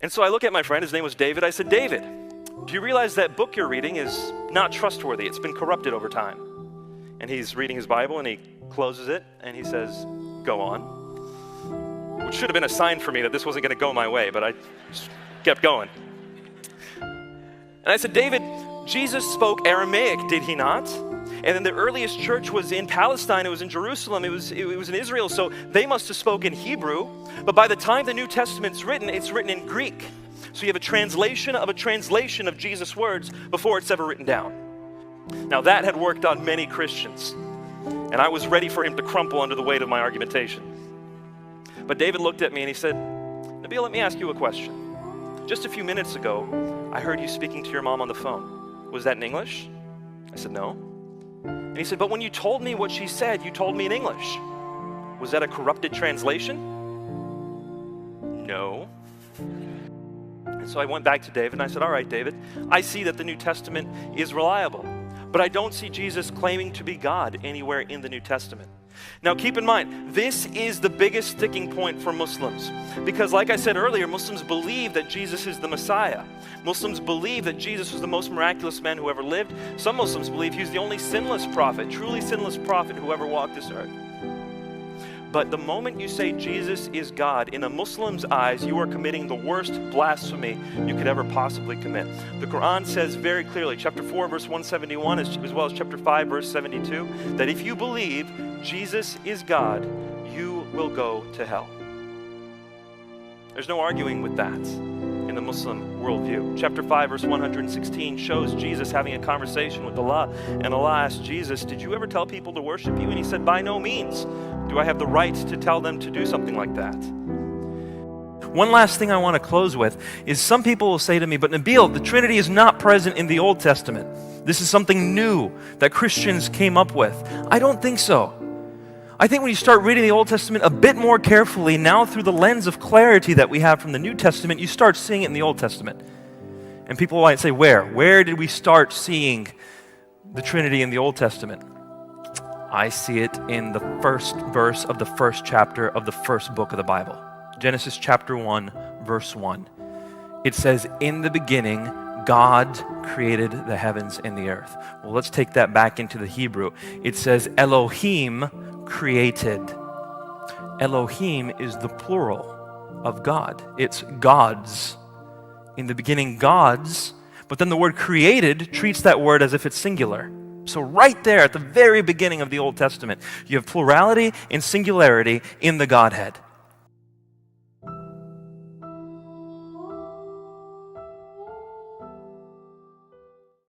And so I look at my friend, his name was David. I said, David, do you realize that book you're reading is not trustworthy? It's been corrupted over time. And he's reading his Bible and he closes it and he says, go on. Which should have been a sign for me that this wasn't going to go my way, but I just kept going. And I said, David, Jesus spoke Aramaic, did he not? And then the earliest church was in Palestine, it was in Jerusalem, it was in Israel, so they must have spoken Hebrew. But by the time the New Testament's written, it's written in Greek. So you have a translation of Jesus' words before it's ever written down. Now that had worked on many Christians, and I was ready for him to crumple under the weight of my argumentation. But David looked at me and he said, Nabil, let me ask you a question. Just a few minutes ago, I heard you speaking to your mom on the phone. Was that in English? I said, no. And he said, but when you told me what she said, you told me in English. Was that a corrupted translation? No. And so I went back to David and I said, all right, David, I see that the New Testament is reliable, but I don't see Jesus claiming to be God anywhere in the New Testament. Now keep in mind, this is the biggest sticking point for Muslims, because like I said earlier, Muslims believe that Jesus is the Messiah. Muslims believe that Jesus was the most miraculous man who ever lived. Some Muslims believe he's the only sinless prophet, truly sinless prophet who ever walked this earth. But the moment you say Jesus is God, in a Muslim's eyes, you are committing the worst blasphemy you could ever possibly commit. The Quran says very clearly, chapter 4, verse 171, as well as chapter 5, verse 72, that if you believe Jesus is God, you will go to hell. There's no arguing with that in the Muslim worldview. Chapter 5, verse 116 shows Jesus having a conversation with Allah, and Allah asked Jesus, did you ever tell people to worship you? And he said, by no means do I have the right to tell them to do something like that. One last thing I want to close with is some people will say to me, but Nabil, the Trinity is not present in the Old Testament. This is something new that Christians came up with. I don't think so. I think when you start reading the Old Testament a bit more carefully, now through the lens of clarity that we have from the New Testament, you start seeing it in the Old Testament. And people might say, where? Where did we start seeing the Trinity in the Old Testament? I see it in the first verse of the first chapter of the first book of the Bible. Genesis chapter 1, verse 1. It says, in the beginning, God created the heavens and the earth. Well, let's take that back into the Hebrew. It says, Elohim created. Elohim is the plural of God. It's gods. In the beginning, gods, but then the word created treats that word as if it's singular. So right there at the very beginning of the Old Testament, you have plurality and singularity in the Godhead.